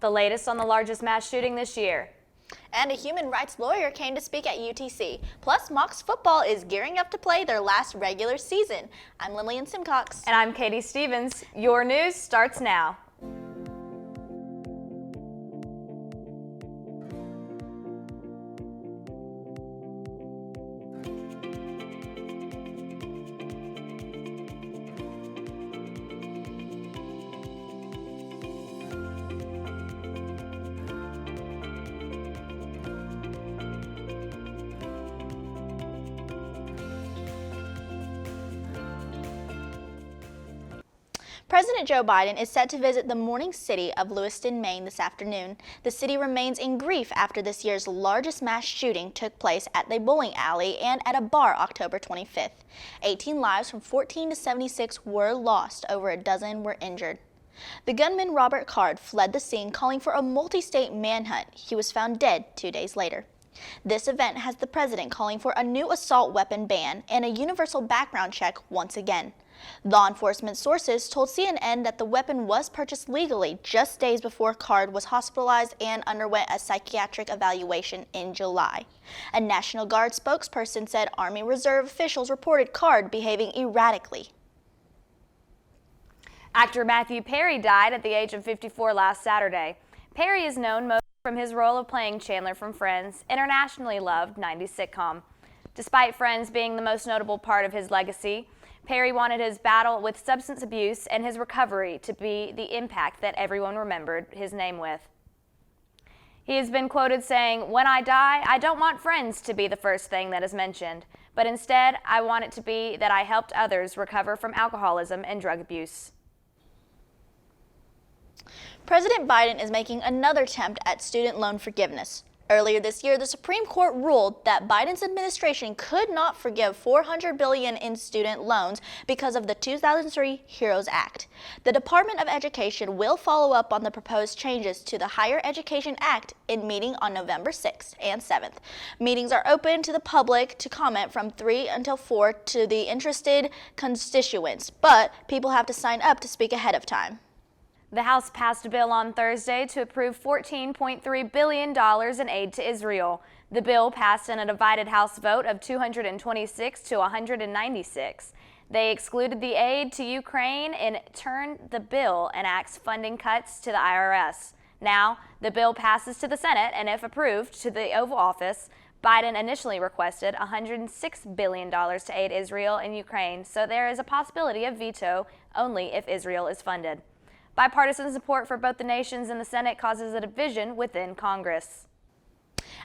the latest on the largest mass shooting this year. And a human rights lawyer came to speak at UTC. Plus, Mocs football is gearing up to play their last regular season. I'm Lillian Simcox. And I'm Katie Stevens. Your news starts now. President Joe Biden is set to visit the morning city of Lewiston, Maine this afternoon. The city remains in grief after this year's largest mass shooting took place at the bowling alley and at a bar October 25th. 18 lives from 14 to 76 were lost, over a dozen were injured. The gunman Robert Card fled the scene calling for a multi-state manhunt. He was found dead 2 days later. This event has the president calling for a new assault weapon ban and a universal background check once again. Law enforcement sources told CNN that the weapon was purchased legally just days before Card was hospitalized and underwent a psychiatric evaluation in July. A National Guard spokesperson said Army Reserve officials reported Card behaving erratically. Actor Matthew Perry died at the age of 54 last Saturday. Perry is known most from his role of playing Chandler from Friends' internationally loved 90s sitcom. Despite Friends being the most notable part of his legacy, Perry wanted his battle with substance abuse and his recovery to be the impact that everyone remembered his name with. He has been quoted saying, "When I die, I don't want Friends to be the first thing that is mentioned, but instead I want it to be that I helped others recover from alcoholism and drug abuse." President Biden is making another attempt at student loan forgiveness. Earlier this year, the Supreme Court ruled that Biden's administration could not forgive $400 billion in student loans because of the 2003 HEROES Act. The Department of Education will follow up on the proposed changes to the Higher Education Act in meeting on November 6th and 7th. Meetings are open to the public to comment from 3 until 4 to the interested constituents, but people have to sign up to speak ahead of time. The House passed a bill on Thursday to approve $14.3 billion in aid to Israel. The bill passed in a divided House vote of 226 to 196. They excluded the aid to Ukraine. In turn, the bill enacts funding cuts to the IRS. Now, the bill passes to the Senate, and if approved to the Oval Office, Biden initially requested $106 billion to aid Israel and Ukraine, so there is a possibility of veto only if Israel is funded. Bipartisan support for both the nations and the Senate causes a division within Congress.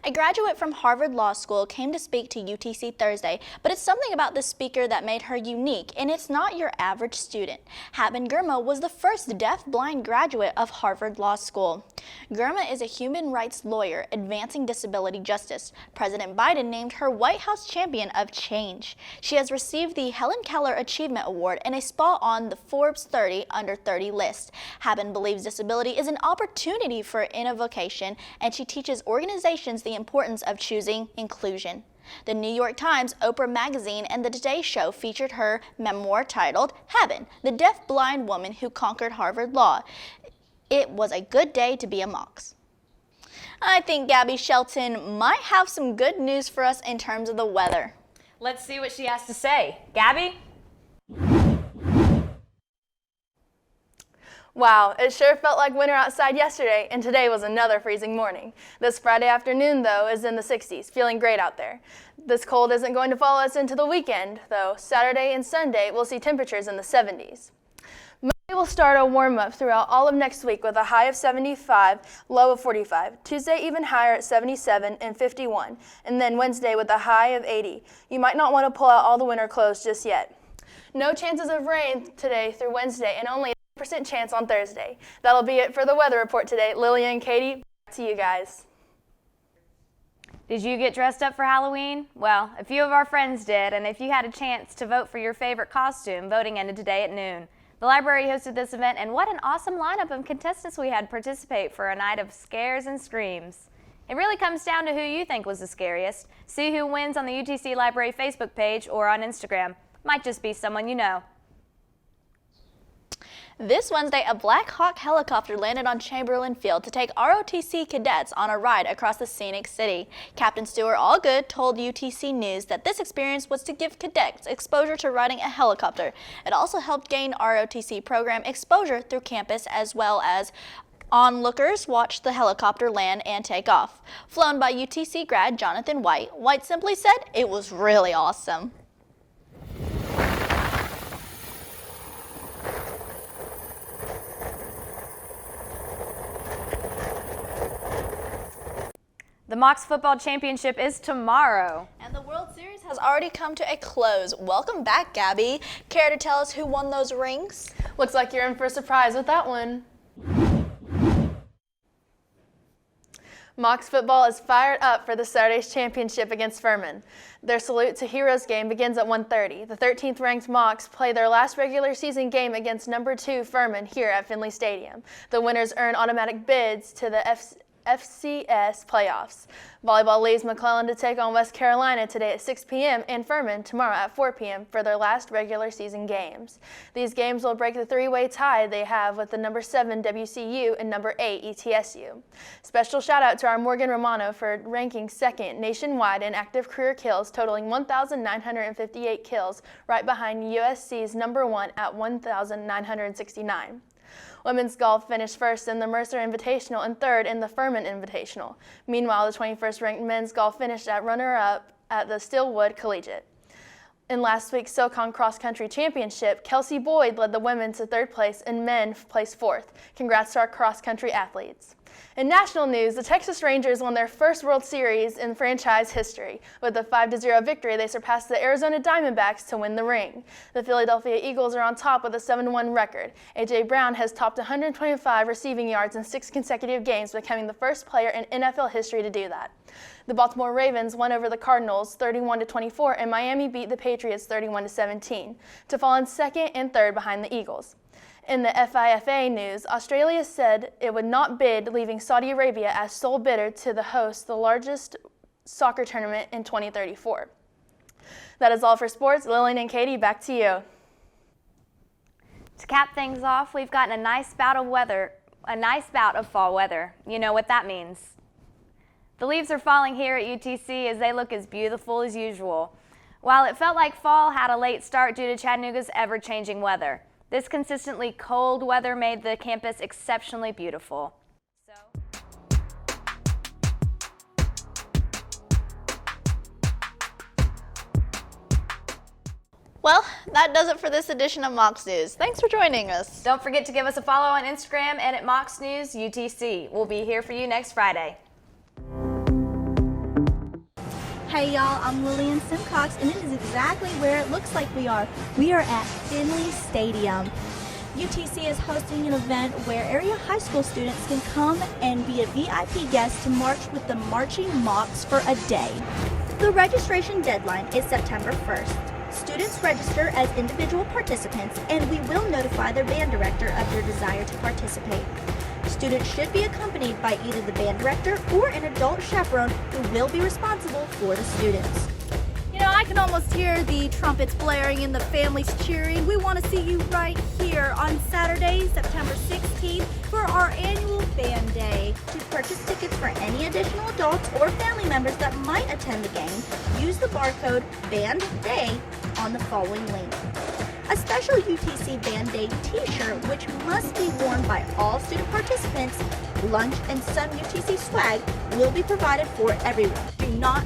A graduate from Harvard Law School came to speak to UTC Thursday, but it's something about this speaker that made her unique, and it's not your average student. Haben Girma was the first deaf-blind graduate of Harvard Law School. Girma is a human rights lawyer advancing disability justice. President Biden named her White House Champion of Change. She has received the Helen Keller Achievement Award and a spot on the Forbes 30 Under 30 list. Haben believes disability is an opportunity for innovation, and she teaches organizations the importance of choosing inclusion. The New York Times, Oprah Magazine, and The Today Show featured her memoir titled Haben, the Deaf-Blind Woman Who Conquered Harvard Law. It was a good day to be a Mocs. I think Gabby Shelton might have some good news for us in terms of the weather. Let's see what she has to say. Gabby? Wow, it sure felt like winter outside yesterday, and today was another freezing morning. This Friday afternoon, though, is in the 60s, feeling great out there. This cold isn't going to follow us into the weekend, though. Saturday and Sunday, we'll see temperatures in the 70s. Monday will start a warm-up throughout all of next week with a high of 75, low of 45. Tuesday even higher at 77 and 51, and then Wednesday with a high of 80. You might not want to pull out all the winter clothes just yet. No chances of rain today through Wednesday, and only % chance on Thursday. That'll be it for the weather report today. Lily and Katie, back to you guys. Did you get dressed up for Halloween? Well, a few of our friends did, and if you had a chance to vote for your favorite costume, voting ended today at noon. The library hosted this event, and what an awesome lineup of contestants we had participate for a night of scares and screams. It really comes down to who you think was the scariest. See who wins on the UTC Library Facebook page or on Instagram. Might just be someone you know. This Wednesday, a Black Hawk helicopter landed on Chamberlain Field to take ROTC cadets on a ride across the scenic city. Captain Stuart Allgood told UTC News that this experience was to give cadets exposure to riding a helicopter. It also helped gain ROTC program exposure through campus, as well as onlookers watched the helicopter land and take off. Flown by UTC grad Jonathan White, White simply said it was really awesome. The Mocs Football Championship is tomorrow. And the World Series has already come to a close. Welcome back, Gabby. Care to tell us who won those rings? Looks like you're in for a surprise with that one. Mocs football is fired up for the Saturday's championship against Furman. Their Salute to Heroes game begins at 1:30. The 13th ranked Mocs play their last regular season game against number 2 Furman here at Finley Stadium. The winners earn automatic bids to the FCS playoffs. Volleyball leaves McClellan to take on West Carolina today at 6 p.m. and Furman tomorrow at 4 p.m. for their last regular season games. These games will break the three-way tie they have with the number 7 WCU and number 8 ETSU. Special shout out to our Morgan Romano for ranking second nationwide in active career kills, totaling 1,958 kills, right behind USC's number 1 at 1,969. Women's golf finished first in the Mercer Invitational and third in the Furman Invitational. Meanwhile, the 21st ranked men's golf finished at runner-up at the Stillwood Collegiate. In last week's SoCon Cross Country Championship, Kelsey Boyd led the women to third place and men placed fourth. Congrats to our cross country athletes. In national news, the Texas Rangers won their first World Series in franchise history. With a 5-0 victory, they surpassed the Arizona Diamondbacks to win the ring. The Philadelphia Eagles are on top with a 7-1 record. A.J. Brown has topped 125 receiving yards in 6 consecutive games, becoming the first player in NFL history to do that. The Baltimore Ravens won over the Cardinals 31-24, and Miami beat the Patriots 31-17, to fall in second and third behind the Eagles. In the FIFA news, Australia said it would not bid, leaving Saudi Arabia as sole bidder to host the largest soccer tournament in 2034. That is all for sports. Lillian and Katie, back to you. To cap things off, we've gotten a nice bout of fall weather. You know what that means. The leaves are falling here at UTC as they look as beautiful as usual. While it felt like fall had a late start due to Chattanooga's ever-changing weather, this consistently cold weather made the campus exceptionally beautiful. Well, that does it for this edition of Mocs News. Thanks for joining us. Don't forget to give us a follow on Instagram and at Mocs News UTC. We'll be here for you next Friday. Hey y'all, I'm Lillian Simcox, and it is exactly where it looks like we are. We are at Finley Stadium. UTC is hosting an event where area high school students can come and be a VIP guest to march with the Marching Mocs for a day. The registration deadline is September 1st. Students register as individual participants, and we will notify their band director of their desire to participate. Students should be accompanied by either the band director or an adult chaperone who will be responsible for the students. You know, I can almost hear the trumpets blaring and the families cheering. We want to see you right here on Saturday, September 16th for our annual Band Day. To purchase tickets for any additional adults or family members that might attend the game, use the barcode Band Day on the following link. A special UTC Band Day t-shirt, which must be worn by all student participants, lunch, and some UTC swag will be provided for everyone. Do not